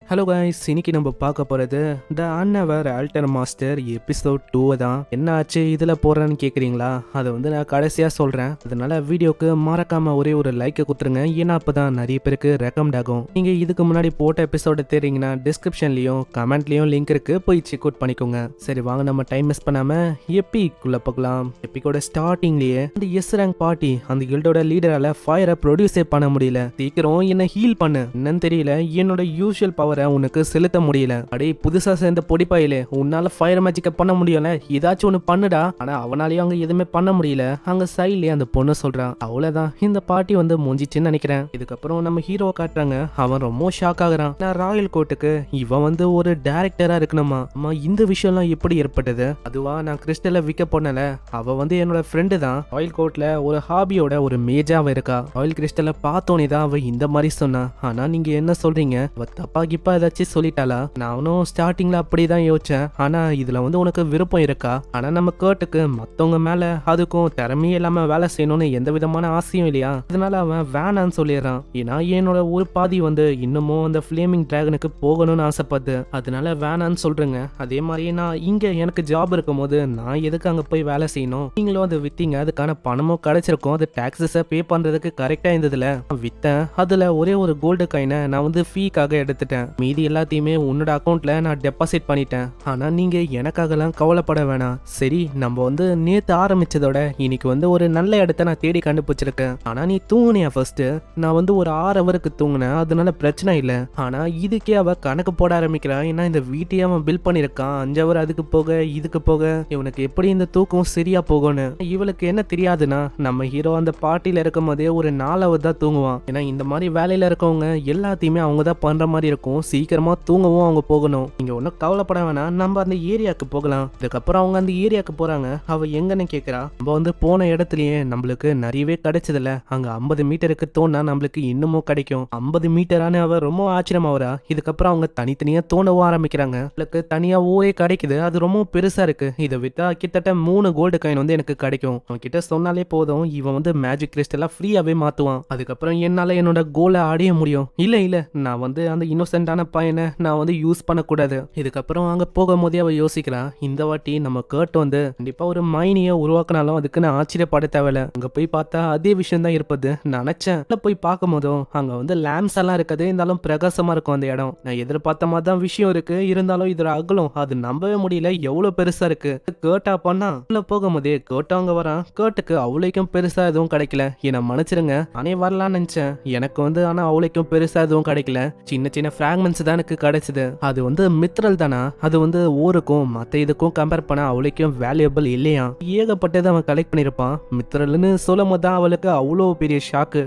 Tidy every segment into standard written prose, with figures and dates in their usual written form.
Hello guys, இன்னைக்கு நம்ம பார்க்க போகிறது த அன்அவர் ஆல்டர் மாஸ்டர் எபிசோட் 2 தான். என்ன ஆச்சு இதில் போடுறேன்னு கேட்குறீங்களா? அதை வந்து நான் கடைசியாக சொல்கிறேன். அதனால வீடியோக்கு மறக்காமல் ஒரே ஒரு லைக்கை கொடுத்துருங்க. ஏன்னா அப்போ தான் நிறைய பேருக்கு ரெக்கமெண்ட் ஆகும். நீங்கள் இதுக்கு முன்னாடி போட்ட எபிசோட தெரியுங்கன்னா டிஸ்கிரிப்ஷன்லையும் கமெண்ட்லேயும் லிங்க் இருக்குது, போய் செக் அவுட் பண்ணிக்கோங்க. சரி வாங்க, நம்ம டைம் மிஸ் பண்ணாமல் எப்பிக்குள்ளே பார்க்கலாம். எப்பிக்கோட ஸ்டார்டிங்லேயே அந்த எஸ் ரேங்க் பார்ட்டி அந்த கில்டோட லீடரால் ஃபயரை ப்ரொடியூஸே பண்ண முடியல. சீக்கிரம் என்ன ஹீல் பண்ணு, என்னன்னு தெரியல, என்னோட யூஷுவல் பவர் உனக்கு செலுத்த முடியல. அடே புதுசா சேர்ந்த பொடிப்பாயிலே, உன்னால ஃபயர் மேஜிக்க பண்ண முடியல, ஏதாச்சும் ஒண்ணு பண்ணுடா. ஆனா அவனாலயும் அங்க எதுவுமே பண்ண முடியல. அங்க சைட்லயே அந்த பொண்ணு சொல்றான், அவ்வளவுதான் இந்த பார்ட்டி வந்து முடிஞ்சிச்சுன்னு நினைக்கிறேன். இதுக்கப்புறம் நம்ம ஹீரோ காட்டுறாங்க. அவன் ரொம்ப ஷாக் ஆகுறான். நான் ராயல் கோர்ட்டுக்கு இவன் வந்து ஒரு டைரக்டரா இருக்கணுமா? அம்மா இந்த விஷயம்லாம் எப்படி ஏற்பட்டது? அதுவா நான் கிறிஸ்டலை விற்க போனல, அவ வந்து என்னோட ஃப்ரெண்டு தான். ராயல் கோர்ட்ல ஒரு ஹாபியோட ஒரு மேஜாவ இருக்கா. ராயல் கிறிஸ்டலை பார்த்தோன்னே தான் அவ இந்த மாதிரி சொன்னா. ஆனா நீங்க என்ன சொல்றீங்க, அவ தப்பா கிப்பா ஏதாச்சும் சொல்லிட்டாளா? நானும் ஸ்டார்டிங்ல அப்படிதான் யோசிச்சேன். ஆனா இதுல வந்து உனக்கு விருப்பம் இருக்கா? ஆனா நம்ம கேட்டுக்கு மத்தவங்க மேல அதுக்கும் திறமையே இல்லாம வேலை செய்யணும்னு எந்த விதமான ஆசையும் இல்லையா? அதனால அவன் வேணான்னு சொல்லிடுறான். ஏன்னா என்னோட ஒரு பாதி வந்து இன்னமும் அந்த ஃபிளேமிங் டிராகனுக்கு போகணும்னு ஆசைப்படுது. அதனால வேணான்னு சொல்றேங்க. அதே மாதிரி நான் இங்க எனக்கு ஜாப் இருக்கும் போது நான் எதுக்கு அங்க போய் வேலை செய்யணும்? நீங்களும் அதை வித்தீங்க, அதுக்கான பணமும் கிடைச்சிருக்கும். அது டாக்ஸஸை பே பண்றதுக்கு கரெக்டா இருந்ததுல வித்தேன். அதுல ஒரே ஒரு கோல்டு காயினை நான் வந்து ஃபீக்காக எடுத்துட்டேன். மீதி எல்லாத்தையுமே உன்னோட அக்கௌண்ட்ல நான் டெபாசிட் பண்ணிட்டேன். ஆனா நீங்க எனக்காகலாம் கவலைப்பட வேணாம். சரி, நம்ம வந்து நேத்து ஆரம்பிச்சதோட இன்னைக்கு வந்து ஒரு நல்ல இடத்த நான் தேடி கண்டுபிடிச்சிருக்கேன். ஆனா நீ தூங்குனியா ஃபர்ஸ்ட்? நான் வந்து ஒரு 6 ஹவருக்கு தூங்கினேன், அதனால பிரச்சனை இல்லை. ஆனா இதுக்கே அவ கணக்கு போட ஆரம்பிக்கிறான். ஏன்னா இந்த வீட்டையே அவன் பில் பண்ணிருக்கான். 5 ஹவர் அதுக்கு போக இதுக்கு போக இவனுக்கு எப்படி இந்த தூக்கம் சரியா போகும்னு. இவளுக்கு என்ன தெரியாதுன்னா, நம்ம ஹீரோ அந்த பார்ட்டியில இருக்கும் போதே ஒரு 4 ஹவர் தான் தூங்குவான். ஏன்னா இந்த மாதிரி வேலையில இருக்கவங்க எல்லாத்தையுமே அவங்க தான் பண்ற மாதிரி இருக்கும். சீக்கிரமா தூங்கவும் அவங்க போகணும். நீங்க ஒன்னும் கவலைப்பட வேணாம், நம்ம அந்த ஏரியாவுக்கு போகலாம். இதுக்கப்புறம் அவங்க அந்த ஏரியாவுக்கு போறாங்க. அவ எங்கன்னு கேக்குறா. நம்ம வந்து போன இடத்துலயே நம்மளுக்கு நிறையவே கிடைச்சதுல, அங்க 50 மீட்டருக்கு தோணா நம்மளுக்கு இன்னமும் கிடைக்கும். 50 மீட்டரான அவ ரொம்ப ஆச்சரியமா வரா. இதுக்கப்புறம் அவங்க தனித்தனியா தோணவும் ஆரம்பிக்கிறாங்க. அவளுக்கு தனியா ஊரே கிடைக்குது. அது ரொம்ப பெருசா இருக்கு. இதை வித்தா கிட்டத்தட்ட 3 கோல்டு காயின் வந்து எனக்கு கிடைக்கும். அவன் கிட்ட சொன்னாலே போதும், இவன் வந்து மேஜிக் கிறிஸ்டலா ஃப்ரீயாவே மாத்துவான். அதுக்கப்புறம் என்னால என்னோட கோலை அடைய முடியும். இல்ல நான் வந்து அந்த இன்னோசென்டான பையனை நான் வந்து யூஸ் பண்ணக்கூடாது. இதுக்கப்புறம் அங்க போகும்போதே அவ யோசிக்கிறான், இந்த வாட்டி நம்ம கேர்ட் வந்து கண்டிப்பா ஒரு மைனியை உருவாக்கினாலும் அதுக்கு நான் ஆச்சரியப்பட தேவையில்ல. அங்க போய் பார்த்தா அதே விஷயம் தான் இருப்பது. நினைச்சேன் போய் பார்க்கும் போதும் அங்க வந்து லேம்ப்ஸ் எல்லாம் இருக்குது, இருந்தாலும் பிரகாசமா இருக்கும் அந்த இடம். நான் எதிர்பார்த்த மாதிரி தான் விஷயம் இருக்கு. இருந்தாலும் இதோட அகலம் அது நம்பவே முடியல, எவ்வளவு பெருசா இருக்கு. கேர்ட்டா பண்ணா உள்ள போகும்போதே கேர்ட் அங்க வரான். கேர்ட்டுக்கு அவ்வளோக்கும் பெருசா எதுவும் கிடைக்கல. என்ன மன்னிச்சிருங்க, நானே வரலான்னு நினைச்சேன். எனக்கு வந்து ஆனா அவ்வளோக்கும் பெருசா எதுவும் கிடைக்கல. சின்ன சின்ன ஃபிராக்மெண்ட்ஸ் தான் எனக்கு கிடைச்சது. அது வந்து மித்ரல் தானா? அது வந்து ஊருக்கும் மத்த இதுக்கும் கம்பேர் பண்ண அவளுக்கும் வேல்யூபிள் இல்லையா? ஏகப்பட்டதை அவன் கலெக்ட் பண்ணிருப்பான். மித்ரல்னு சொல்லும் போது தான் அவளுக்கு அவ்வளோ பெரிய ஷாக்கு.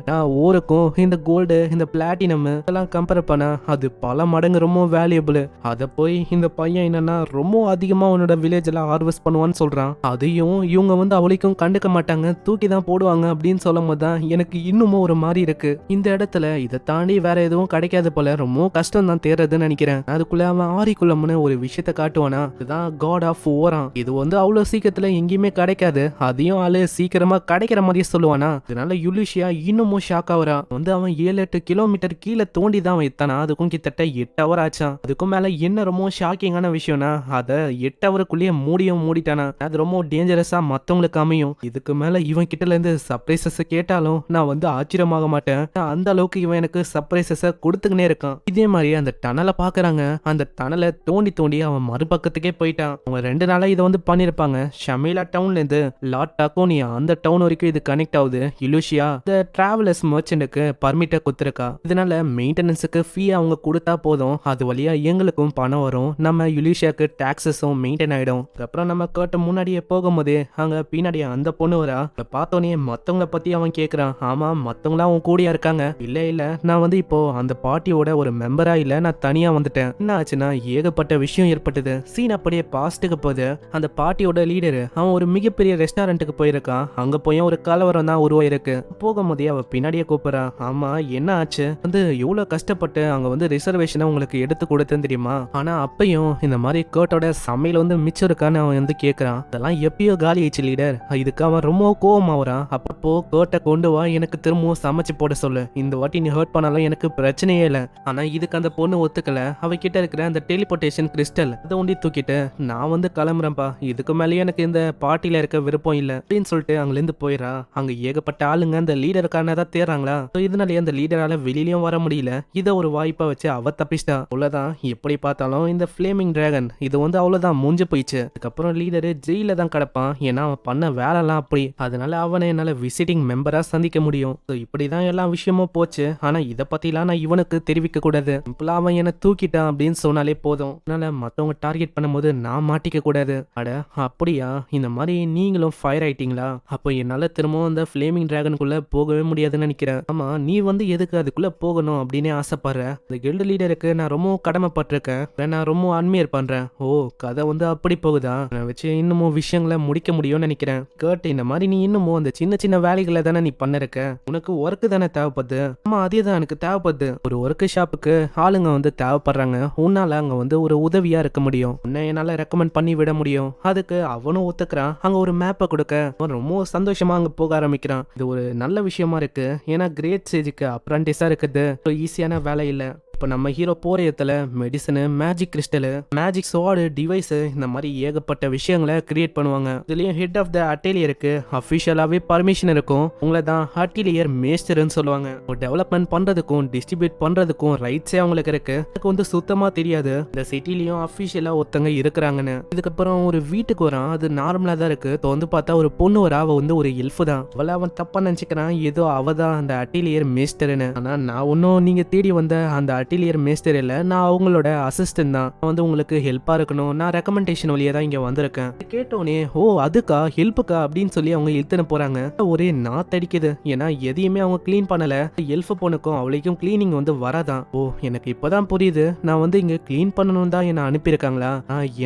ஊருக்கும் இந்த கோல்டு இந்த பிளாட்டினம் இதெல்லாம் கம்பேர் பண்ண அது பல மடங்கு ரொம்ப வேல்யூபிள். அதை போய் இந்த பையன் என்னன்னா ரொம்ப அதிகமா உன்னோட வில்லேஜ் எல்லாம் ஹார்வெஸ்ட் பண்ணுவான்னு சொல்றான். அதையும் இவங்க வந்து அவளுக்கும் கண்டுக்க மாட்டாங்க, தூக்கி தான் போடுவாங்க அப்படின்னு சொல்லும் போது தான் எனக்கு இன்னமும் ஒரு மாதிரி இருக்கு. இந்த இடத்துல இதை தாண்டி வேற எதுவும் கிடைக்காது போல, ரொம்ப கஷ்டம் தான் தேர்றதுன்னு நினைக்கிறேன். அதுக்குள்ள அவன் ஆரிக்குள்ளம்னு ஒரு விஷயத்த காட்டுவானா, இதுதான் காட் ஆஃப் ஓரான். இது வந்து அவ்வளவு சீக்கிரத்துல எங்கேயுமே கிடைக்காது. அதையும் ஆளு சீக்கிரமா கிடைக்கிற மாதிரியே சொல்லுவானா. அதனால யுலிஷியா இன்னமும் ஷாக் ஆகுறா. வந்து அவன் 7-8 கிலோமீட்டர் கீழே தோண்டி தான் அவன் எத்தானா. அதுக்கும் கிட்டத்தட்ட 8 ஹவர் ஆச்சான். அதுக்கும் மேல என்ன ரொம்ப ஷாக்கிங்கான விஷயம்னா, அதை 8 ஹவருக்குள்ளேயே மூடிட்டானா. அது ரொம்ப டேஞ்சரஸா மத்தவங்களுக்கு அமையும். இதுக்கு மேல இவன் கிட்ட இருந்து சர்ப்ரைசஸ் கேட்டாலும் நான் வந்து ஆச்சரியமாக மாட்டேன். அந்த அளவுக்கு இவன் எனக்கு சர்ப்ரைசஸ் கொடுத்துக்கினே இருக்கான். இதே மாதிரி அந்த டனலை பாக்குறாங்க. அந்த டனலை தோண்டி அவன் மறுபக்கத்துக்கே போயிட்டான். அவங்க 2 நாளா இதை வந்து பண்ணிருப்பாங்க. ஷமீலா டவுன்ல இருந்து லாட் டாக்கோனியா அந்த டவுன் வரைக்கும் இது கனெக்ட் ஆகுது. யுலிஷியா இந்த டிராவலர்ஸ் மர்ச்சன்ட்டுக்கு பர்மிட்டை கொடுத்துருக்கா. இதனால மெயின்டெனன்ஸுக்கு ஃபீ அவங்க கொடுத்தா போதும், அது வழியா எங்களுக்கும் பணம் வரும். நம்ம யுலிஷியாக்கு டாக்ஸஸும் மெயின்டைன் ஆயிடும். அப்புறம் நம்ம கேட்ட முன்னாடியே போகும்போதே அங்க பின்னாடி அந்த பொண்ணு வரா. பார்த்தோன்னே மத்தவங்கள பத்தி அவன் கேக்குறான். ஆமா, மத்தவங்களா அவன் கூடியா இருக்காங்க. இல்ல நான் வந்து இப்போ அந்த பார்ட்டியோட ஒரு மெம்பரா இல்ல, நான் தனியா வந்துட்டேன். என்ன ஆச்சுன்னா ஏகப்பட்ட விஷயம் ஏற்பட்டது. சீன் அப்படியே பாஸ்ட்டுக்கு போகுது. அந்த பார்ட்டியோட லீடர் அவன் ஒரு மிகப்பெரிய ரெஸ்டாரண்ட்டுக்கு போயிருக்கான். அங்க போய் ஒரு கலவரம் தான் உருவாயிருக்கு. போகும்போதே அவ பின்னாடியே கூப்பிடுறான். ஆமா என்ன ஆச்சு? வந்து எவ்வளவு கஷ்டப்பட்டு அங்க வந்து ரிசர்வேஷனை உங்களுக்கு எடுத்து கொடுத்தேன் தெரியுமா? ஆனா அப்பயும் இந்த மாதிரி கேர்ட்டோட சமையல் வந்து மிச்சம் இருக்கான்னு அவன் வந்து கேட்கறான். அதெல்லாம் எப்பயோ காலி ஆயிடுச்சு லீடர். இதுக்கு அவன் ரொம்ப கோவமா வரான். அப்பப்போ கேர்ட்டை கொண்டு வா, எனக்கு திரும்பவும் சமைச்சு போட சொல்லு. இந்த வாட்டி நீ ஹர்ட் பண்ணாலும் எனக்கு பிரச்சனையே இல்லை. ஆனா இதுக்கு அந்த பொண்ணு ஒத்துக்கல. அவகிட்ட இருக்கிற அந்த டெலிபோர்டேஷன் கிறிஸ்டல் அதை ஒண்டி தூக்கிட்டு நான் வந்து கிளம்புறேன்ப்பா, இதுக்கு மேலேயே எனக்கு இந்த பார்ட்டில இருக்க விருப்பம் இல்ல அப்படின்னு சொல்லிட்டு அங்கிருந்து போயிடா. அங்க ஏகப்பட்ட ஆளுங்க அந்த லீடருக்கான தான் தேடுறாங்களா. இதனாலேயே அந்த லீடரால வெளியிலயும் வர முடியல. இதை ஒரு வாய்ப்பா வச்சு அவ தப்பிச்சிட்டா. அவ்வளவுதான். எப்படி பார்த்தாலும் இந்த ஃபிளேமிங் டிராகன் இது வந்து அவ்வளவுதான் முடிஞ்சு போயிடுச்சு. அதுக்கப்புறம் லீடரு ஜெயில தான் கிடப்பான். ஏன்னா அவன் பண்ண வேலைலாம் அப்படி. அதனால அவனை என்னால விசிட்டிங் மெம்பரா சந்திக்க முடியும். இப்படிதான் எல்லா விஷயமும் போச்சு. ஆனா இதை பத்திலாம் நான் இவனுக்கு தெரிவிக்க கூடாது. சிம்பிளா அவன் என்ன தூக்கிட்டான் அப்படின்னு சொன்னாலே போதும். அதனால மத்தவங்க டார்கெட் பண்ணும்போது நான் மாட்டிக்க கூடாது. அட அப்படியா, இந்த மாதிரி நீங்களும் ஃபயர் ஆயிட்டீங்களா? அப்போ என்னால திரும்பவும் அந்த ஃபிளேமிங் டிராகனுக்குள்ள போகவே முடியாதுன்னு நினைக்கிறேன். ஆமா, நீ வந்து எதுக்கு அதுக்குள்ள போகணும் அப்படின்னு ஆசைப்படுற? இந்த கில்டு லீடருக்கு நான் ரொம்ப கடமைப்பட்டிருக்கேன். நான் ரொம்ப அட்மையர் பண்றேன். ஓ, கதை வந்து அப்படி போகுதா? நான் வச்சு இன்னமும் விஷயங்களை முடிக்க முடியும்னு நினைக்கிறேன். கேட், இந்த மாதிரி நீ இன்னமும் அந்த சின்ன சின்ன வேலைகளை தானே நீ பண்ணிருக்க. உனக்கு ஒர்க்கு தானே தேவைப்படுது. ஆமா, அதே தான் எனக்கு தேவைப்படுது. ஒரு ஒர்க் ஷாப்புக்கு ஆளுங்க வந்து தேவைப்படுறாங்க. உன்னால அங்க வந்து ஒரு உதவியா இருக்க முடியும். உன்னை என்னால ரெக்கமெண்ட் பண்ணி விட முடியும். அதுக்கு அவனும் ஒத்துக்கிறான். அங்க ஒரு மேப்பை கொடுக்க அவன் ரொம்ப சந்தோஷமா அங்க போக ஆரம்பிக்கிறான். இது ஒரு நல்ல விஷயமா இருக்கு. ஏன்னா கிரேட் ஸ்டேஜுக்கு அப்ரண்டிஸா இருக்குது ஈஸியான வேலை இல்லை. இப்போ நம்ம ஹீரோ போற இடத்துல medicine, magic crystal, magic sword, device இந்த மாதிரி ஏகப்பட்ட விஷயங்களை கிரியேட் பண்ணுவாங்க. இதுலயும் ஹெட் ஆஃப் த அட்டேலியருக்கு அஃபிஷியலாவே பர்மிஷன் இருக்கும். உங்களை தான் அட்டேலியர் மேஸ்டர்னு சொல்லுவாங்க. டெவலப்மெண்ட் பண்றதுக்கும் டிஸ்ட்ரிபியூட் பண்றதுக்கும் ரைட்ஸே அவங்களுக்கு இருக்கு. அதுக்கு வந்து சுத்தமா தெரியாது இந்த சிட்டிலையும் அஃபிஷியலா ஒருத்தங்க இருக்கிறாங்கன்னு. இதுக்கப்புறம் ஒரு வீட்டுக்கு வரான். அது நார்மலா தான் இருக்கு. வந்து பார்த்தா ஒரு பொண்ணு வரா. அவ வந்து ஒரு எல்ஃப் தான். அவளை அவன் தப்பா நினைச்சுக்கிறான். ஏதோ அவ தான் அந்த அட்டேலியர் மேஸ்டர்னு. ஆனா நான் ஒன்னும் நீங்க தேடி வந்த அந்த அட்டேலியர் மேஸ்டர் இல்ல, நான் அவங்களோட அசிஸ்டன்ட் தான். நான் வந்து உங்களுக்கு ஹெல்ப்பா இருக்கணும். நான் ரெக்கமெண்டேஷன் வழியா தான் இங்க வந்திருக்கேன். கேட்டோனே ஓ அதுக்கா ஹெல்ப்புக்கா அப்படின்னு சொல்லி அவங்க இழுத்துன்னு போறாங்க. ஒரே நாத்தடிக்குது. ஏன்னா எதையுமே அவங்க கிளீன் பண்ணல. எல்ஃப் பொண்ணுக்கும் அவளைக்கும் கிளீனிங் வந்து வராதான். ஓ எனக்கு இப்பதான் புரியுது. நான் வந்து இங்க கிளீன் பண்ணணும் தான் என்ன அனுப்பியிருக்காங்களா?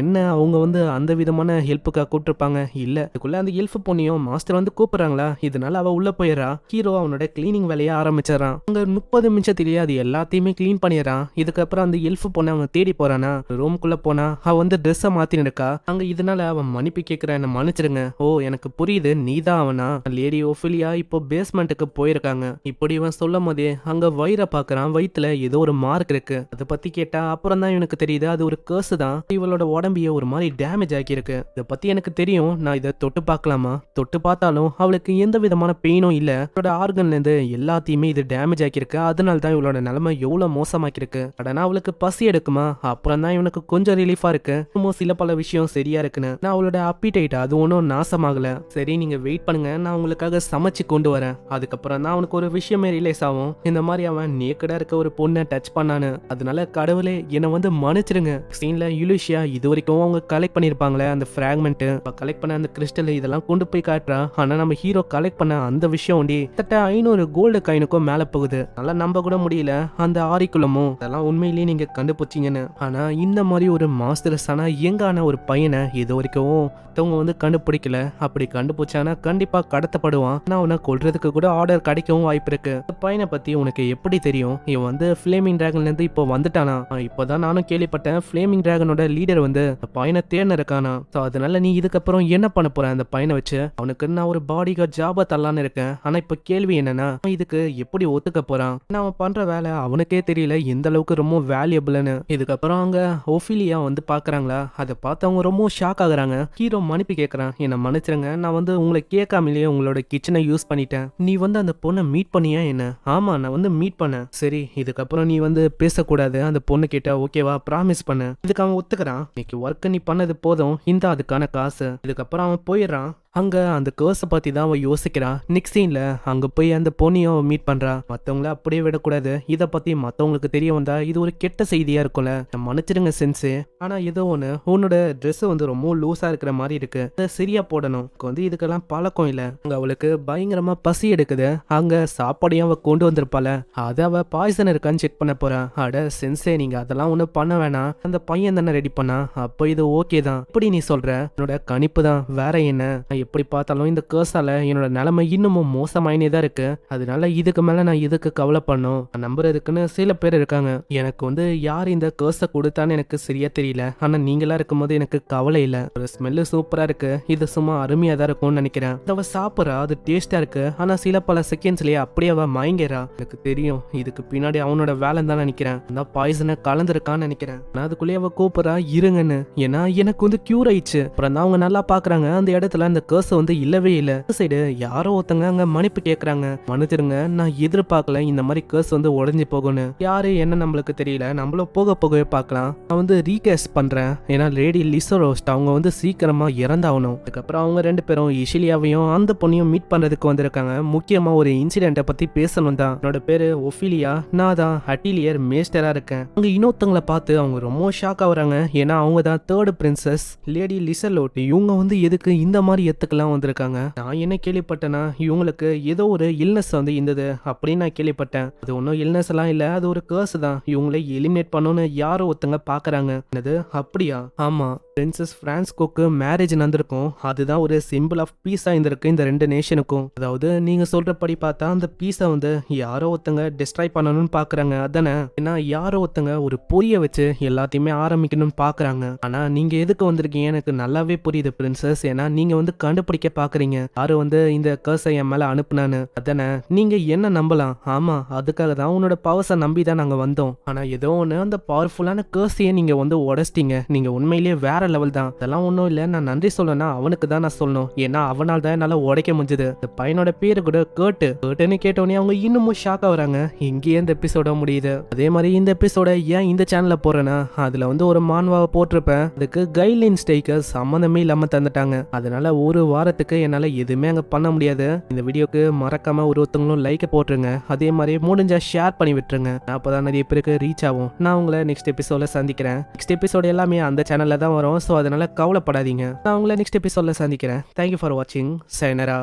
என்ன அவங்க வந்து அந்த விதமான ஹெல்ப்புக்கா கூப்பிட்டுருப்பாங்க? இல்ல, இதுக்குள்ள அந்த எல்ஃப் பொண்ணையும் மாஸ்டர் வந்து கூப்பிடுறாங்களா? இதனால அவ உள்ள போயிடறா. ஹீரோ அவனோட கிளீனிங் வேலையை ஆரம்பிச்சிடறான். அங்க 30 நிமிஷத்திலேயே அது எல்லாத்தையுமே கிளீன் பண்ணிடுறான். இதுக்கப்புறம் அந்த எல்ஃப் பொண்ணை அவன் தேடி போறானா. ரூம்குள்ள போனா அவ வந்து ட்ரெஸ்ஸை மாத்தின்னு இருக்கா. அங்க இதனால அவன் மன்னிப்பு கேட்கிறான். என்ன மன்னிச்சிருங்க. ஓ எனக்கு புரியுது, நீதான் அவனா? லேடி ஓஃபிலியா இப்போ பேஸ்மெண்ட்டுக்கு போயிருக்காங்க. இப்படி இவன் சொல்லும் போதே அங்க வயிறை பாக்குறான். வயிற்றுல ஏதோ ஒரு மார்க் இருக்கு. அதை பத்தி கேட்டா அப்புறம் தான் இவனுக்கு தெரியுது அது ஒரு கேர்ஸ் தான். இவளோட உடம்பிய ஒரு மாதிரி டேமேஜ் ஆக்கியிருக்கு. இதை பத்தி எனக்கு தெரியும். நான் இதை தொட்டு பார்க்கலாமா? தொட்டு பார்த்தாலும் அவளுக்கு எந்த விதமான பெயினும் இல்ல. அவளோட ஆர்கன்ல இருந்து எல்லாத்தையுமே இது டேமேஜ் ஆக்கியிருக்கு. அதனால தான் இவளோட நிலைமை எவ்வளவு மோசமாக்கிருக்கு. அடனா அவளுக்கு பசி எடுக்குமா? அப்புறம் தான் இவனுக்கு கொஞ்சம் ரிலீஃபா இருக்கு. சில பல விஷயம் சரியா இருக்குன்னு. நான் அவளோட அப்பிடைட் அது ஒன்றும் நாசமாகல. சரி நீங்க வெயிட் பண்ணுங்க, நான் உங்களுக்காக சமைச்சு கொண்டு வரேன். அதுக்கப்புறம் தான் அவனுக்கு ஒரு விஷயமே ரிலேஸ் ஆகும். இந்த மாதிரி அவன் நேக்கடா இருக்க ஒரு பொண்ணை டச் பண்ணானு. அதனால கடவுளே என்னை வந்து மன்னிச்சிருங்க. சீன்ல யுலிஷியா இது வரைக்கும் அவங்க கலெக்ட் பண்ணிருப்பாங்களே அந்த பிராக்மெண்ட், கலெக்ட் பண்ண அந்த கிறிஸ்டல் இதெல்லாம் கொண்டு போய் காட்டுறா. ஆனா நம்ம ஹீரோ கலெக்ட் பண்ண அந்த விஷயம் ஒண்டி கிட்ட 500 கோல்டு காயினுக்கும் மேல போகுது. நல்லா நம்ப கூட முடியல. அந்த ஆரிக்குலமும் அதெல்லாம் உண்மையிலேயே நீங்க கண்டுபிடிச்சிங்கன்னு. ஆனா இந்த மாதிரி ஒரு மாஸ்டர்ஸான எங்கான ஒரு பையனை இது வரைக்கும் அவங்க வந்து கண்டுபிடிக்கல. அப்படி கண்டுபிடிச்சானா கண்டிப்பா கடத்தப்படுவான். நான் அவனை கொல்றதுக்கு கூட ஆர்டர் கிடைக்கவும் வாய்ப்பு இருக்கு. பையனை பத்தி உனக்கு எப்படி தெரியும்? இவன் வந்து ஃபிளேமிங் டிராகன்ல இருந்து இப்போ வந்துட்டானா? இப்போதான் நானும் கேள்விப்பட்டேன். ஃபிளேமிங் டிராகனோட லீடர் வந்து பையனை தேர்ந்து இருக்கானா. ஸோ அதனால நீ இதுக்கப்புறம் என்ன பண்ண போற அந்த பையனை வச்சு? அவனுக்கு நான் ஒரு பாடி கார்டு ஜாபா தரலான்னு இருக்கேன். ஆனா இப்ப கேள்வி என்னன்னா இதுக்கு எப்படி ஒத்துக்க போறான்? அவன் பண்ற வேலை அவனுக்கே தெரியல எந்த அளவுக்கு ரொம்ப வேல்யூபிள்னு. இதுக்கப்புறம் அங்க ஓஃபிலியா வந்து பாக்குறாங்களா? அதை பார்த்து அவங்க ரொம்ப ஷாக் ஆகுறாங்க. ஹீரோ மன்னிப்பு கேட்கறான். என்ன மன்னிச்சிருங்க, நான் வந்து உங்களை கேட்காமலேயே உங்களோட கிச்சனை யூஸ் பண்ணிட்டேன். நீ வந்து அந்த பொண்ணை மீட் பண்ணியா என்ன? ஆமா நான் வந்து மீட் பண்ணேன். சரி இதுக்கப்புறம் நீ வந்து பேசக்கூடாது அந்த பொண்ணு கிட்ட, ஓகேவா? ப்ராமிஸ் பண்ண. இதுக்கு அவன் ஒத்துக்கிறான். இன்னைக்கு ஒர்க் நீ பண்ணது போதும், இந்த அதுக்கான காசு. இதுக்கப்புறம் அவன் போயிடுறான். அங்க அந்த கேர்ஸை பத்தி தான் அவன் யோசிக்கிறான். நெக்ஸ்ட் சீன்ல அங்க போய் அந்த பொண்ணையும் மீட் பண்றா. மத்தவங்கள அப்படியே விடக்கூடாது. இதை பத்தி மத்தவங்களுக்கு தெரிய வந்தா இது ஒரு கெட்ட செய்தியா இருக்கும்ல. மன்னிச்சிருங்க சென்ஸு, ஆனா ஏதோ ஒண்ணு உன்னோட ட்ரெஸ் வந்து ரொம்ப லூஸா இருக்கிற மாதிரி இருக்கு. அதை சரியா போடணும். வந்து இதுக்கெல்லாம் பழக்கம் இல்ல. அங்க அவளுக்கு பயங்கரமா பசி எடுக்குது. அங்க சாப்பாடையும் அவ கொண்டு வந்திருப்பால. அதை அவ பாய்சன் இருக்கான்னு செக் பண்ண போறா. அட சென்ஸே, நீங்க அதெல்லாம் ஒண்ணு பண்ண வேணாம். அந்த பையன் தானே ரெடி பண்ணா. அப்போ இது ஓகே தான். இப்படி நீ சொல்ற? என்னோட கணிப்பு தான், வேற என்ன? எப்படி பார்த்தாலும் இந்த கேர்ஸால என்னோட நிலைமை இன்னமும் மோசமாயினே தான் இருக்கு. அதனால இதுக்கு மேல நான் இதுக்கு கவலை பண்ணும் நம்புறதுக்குன்னு சில பேர் இருக்காங்க. எனக்கு வந்து யார் இந்த கேர்ஸை கொடுத்தான்னு எனக்கு சரியா தெரியல. ஆனா நீங்களா இருக்கும்போது எனக்கு கவலை இல்ல. ஒரு ஸ்மெல்லு சூப்பரா இருக்கு. இது சும்மா அருமையா தான் இருக்கும்னு நினைக்கிறேன். அவ சாப்பிட்றா, அது டேஸ்டா இருக்கு. ஆனா சில பல செகண்ட்ஸ்லயே அப்படியே அவ மயங்கிறா. எனக்கு தெரியும் இதுக்கு பின்னாடி அவனோட வேலை தான் நினைக்கிறேன். அந்த பாய்சனை கலந்துருக்கான்னு நினைக்கிறேன். நான் அதுக்குள்ளேயே அவ கூப்பிடறா இருங்கன்னு. ஏன்னா எனக்கு வந்து கியூர் ஆயிடுச்சு. அப்புறம் தான் அவங்க நல்லா பாக்குறாங்க. அந்த இடத்துல அந்த கேர்ஸ் வந்து இல்லவே இல்ல. சைடு யாரோ ஒருத்தங்க அங்க மன்னிப்பு கேக்குறாங்க. மன்னிச்சிருங்க, நான் எதிர்பார்க்கல இந்த மாதிரி கேர்ஸ் வந்து உடஞ்சி போகணும். யாரு என்ன நம்மளுக்கு தெரியல. நம்மளும் போக போகவே பார்க்கலாம். நான் வந்து ரீகேஸ் பண்றேன். ஏன்னா லேடி லிசரோஸ்ட் அவங்க வந்து சீக்கிரமா இறந்தாகணும். அதுக்கப்புறம் அவங்க ரெண்டு பேரும் இஷிலியாவையும் அந்த பொண்ணையும் மீட் பண்றதுக்கு வந்திருக்காங்க. முக்கியமா ஒரு இன்சிடென்ட்டை பத்தி பேசணும் தான். என்னோட பேரு ஒஃபிலியா. நான் தான் அட்டிலியர் மேஸ்டரா இருக்கேன். அங்க இன்னொருத்தங்களை பார்த்து அவங்க ரொம்ப ஷாக் ஆகுறாங்க. ஏன்னா அவங்க தான் தேர்ட் பிரின்சஸ் லேடி லிசலோட். இவங்க வந்து எதுக்கு இந்த மாதிரி எத்துக்கெல்லாம் வந்திருக்காங்க. நான் என்ன கேள்விப்பட்டேன்னா இவங்களுக்கு ஏதோ ஒரு இல்னஸ் வந்து இருந்தது அப்படின்னு நான் கேள்விப்பட்டேன். அது ஒன்றும் இல்னஸ் எல்லாம் இல்ல, அது ஒரு கேர்ஸ் தான். இவங்களை எலிமினேட் பண்ணணும்னு யாரோ ஒருத்தங்க பாக்குறாங்க. என்னது அப்படியா? ஆமா, பிரின்சஸ் பிரான்ஸ்கோக்கு மேரேஜ் நடந்திருக்கும். அதுதான் ஒரு சிம்பிள் ஆஃப் பீஸா இருந்திருக்கு இந்த ரெண்டு நேஷனுக்கும். அதாவது நீங்க சொல்றபடி பார்த்தா அந்த பீஸை வந்து யாரோ ஒருத்தங்க டிஸ்ட்ராய் பண்ணணும்னு பாக்குறாங்க. அதானே? ஏன்னா யாரோ ஒருத்தங்க ஒரு பொரிய வச்சு எல்லாத்தையுமே ஆரம்பிக்கணும்னு பாக்குறாங்க. ஆனா நீங்க எதுக்கு வந்திருக்கீங்க எனக்கு நல்லாவே புரியுது பிரின்சஸ். ஏன்னா நீங்க வந்து கண்டுபிடிக்க பாக்குறீங்க யாரு வந்து இந்த கர்ஸை என் மேல அனுப்புனான்னு. அதானே? நீங்க என்ன நம்பலாம். ஆமா, அதுக்காக தான் உன்னோட பவர்ஸை நம்பி தான் நாங்க வந்தோம். ஆனா ஏதோ ஒண்ணு அந்த பவர்ஃபுல்லான கர்ஸையே நீங்க வந்து உடைச்சிட்டீங்க. நீங்க உண்மையிலேயே வேற லெவல் தான். அதெல்லாம் ஒன்றும் இல்லை. நான் நன்றி சொல்லணும்னா அவனுக்கு தான் நான் சொல்லணும். ஏன்னா அவனால் தான் என்னால் உடைக்க முடிஞ்சது. இந்த பையனோட பேரு கூட கேட்டுன்னு கேட்டோன்னே அவங்க இன்னமும் ஷாக் ஆகுறாங்க. இங்கேயே இந்த எபிசோட முடியுது. அதே மாதிரி இந்த எபிசோட ஏன் இந்த சேனல்ல போறேன்னா அதுல வந்து ஒரு மான்வாவை போட்டிருப்பேன். அதுக்கு கைட்லைன் ஸ்டைக்கர் சம்மந்தமே இல்லாம தந்துட்டாங்க. அதனால ஒரு வாரத்துக்கு என்னால எதுவுமே அங்க பண்ண முடியாது. இந்த வீடியோக்கு மறக்காம ஒருத்தவங்களும் லைக் போட்டுருங்க. அதே மாதிரி முடிஞ்சா ஷேர் பண்ணி விட்டுருங்க. அப்பதான் நிறைய பேருக்கு ரீச் ஆகும். நான் உங்களை நெக்ஸ்ட் எபிசோட சந்திக்கிறேன். நெக்ஸ்ட் எபிசோட எல்லாமே அந்த சேனல்ல தான் வரும். ஸோ அதனால கவலைப்படாதீங்க. நான் உங்களை நெக்ஸ்ட் எபிசோட்ல சந்திக்கிறேன். தேங்க்யூ ஃபார் வாட்சிங். சைனரா.